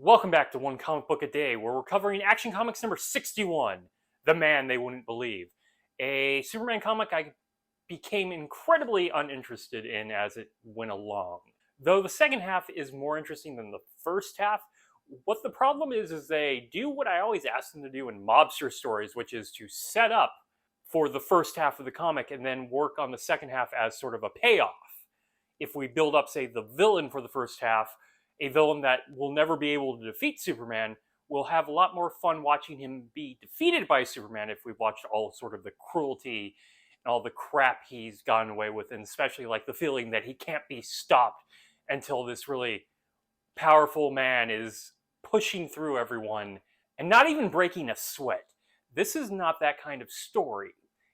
Welcome back to One Comic Book a Day, where we're covering Action Comics number 61, The Man They Wouldn't Believe. A Superman comic I became incredibly uninterested in as it went along. Though the second half is more interesting than the first half, what the problem is they do what I always ask them to do in mobster stories, which is to set up for the first half of the comic and then work on the second half as sort of a payoff. If we build up, say, the villain for the first half, a villain that will never be able to defeat Superman, we'll have a lot more fun watching him be defeated by Superman if we've watched all sort of the cruelty and all the crap he's gotten away with, and especially like the feeling that he can't be stopped until this really powerful man is pushing through everyone and not even breaking a sweat. This is not that kind of story.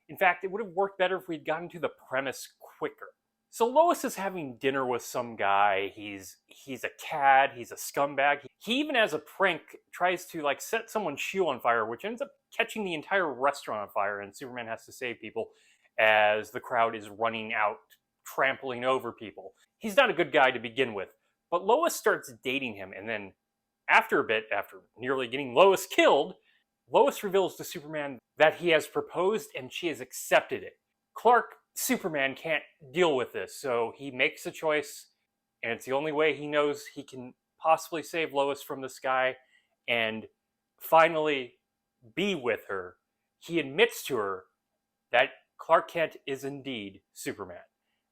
In fact, it would have worked better if we'd gotten to the premise quicker. So Lois is having dinner with some guy. He's a cad. He's a scumbag. He even, as a prank, tries to set someone's shoe on fire, which ends up catching the entire restaurant on fire, and Superman has to save people as the crowd is running out, trampling over people. He's not a good guy to begin with, but Lois starts dating him, and then after a bit, after nearly getting Lois killed, Lois reveals to Superman that he has proposed and she has accepted it. Superman can't deal with this, so he makes a choice, and it's the only way he knows he can possibly save Lois from this guy and finally be with her. He admits to her that Clark Kent is indeed Superman.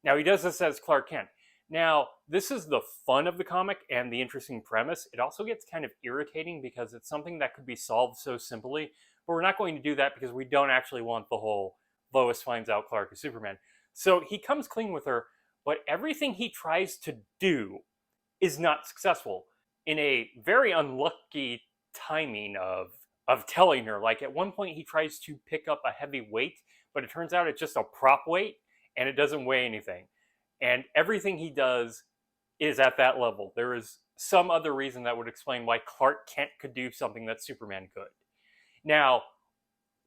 Now, he does this as Clark Kent. Now, this is the fun of the comic and the interesting premise. It also gets kind of irritating because it's something that could be solved so simply, but we're not going to do that because we don't actually want the whole Lois finds out Clark is Superman. So he comes clean with her, but everything he tries to do is not successful. In a very unlucky timing of telling her, like at one point he tries to pick up a heavy weight, but it turns out it's just a prop weight and it doesn't weigh anything. And everything he does is at that level. There is some other reason that would explain why Clark Kent could do something that Superman could. Now,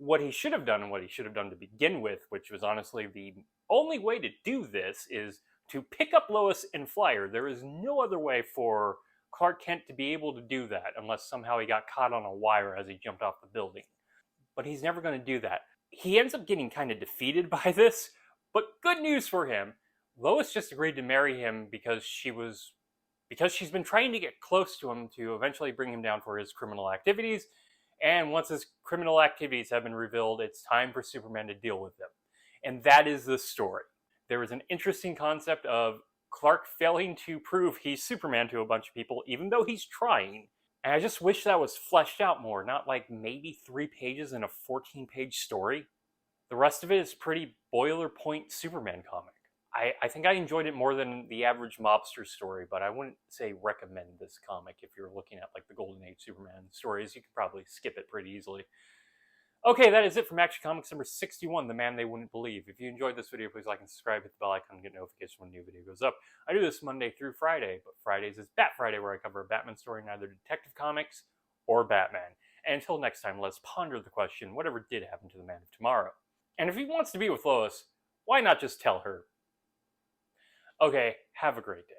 what he should have done and what he should have done to begin with, which was honestly the only way to do this, is to pick up Lois and fly her. There is no other way for Clark Kent to be able to do that unless somehow he got caught on a wire as he jumped off the building. But he's never going to do that. He ends up getting kind of defeated by this, but good news for him. Lois just agreed to marry him because she's been trying to get close to him to eventually bring him down for his criminal activities. And once his criminal activities have been revealed, it's time for Superman to deal with them. And that is the story. There is an interesting concept of Clark failing to prove he's Superman to a bunch of people, even though he's trying. And I just wish that was fleshed out more, not like maybe 3 pages in a 14-page story. The rest of it is pretty boilerplate Superman comic. I think I enjoyed it more than the average mobster story, but I wouldn't say recommend this comic if you're looking at like the Golden Age Superman stories. You could probably skip it pretty easily. Okay, that is it from Action Comics number 61, The Man They Wouldn't Believe. If you enjoyed this video, please like and subscribe, hit the bell icon, and get notifications when a new video goes up. I do this Monday through Friday, but Fridays is Bat Friday, where I cover a Batman story in either Detective Comics or Batman. And until next time, let's ponder the question, whatever did happen to the Man of Tomorrow? And if he wants to be with Lois, why not just tell her? Okay, have a great day.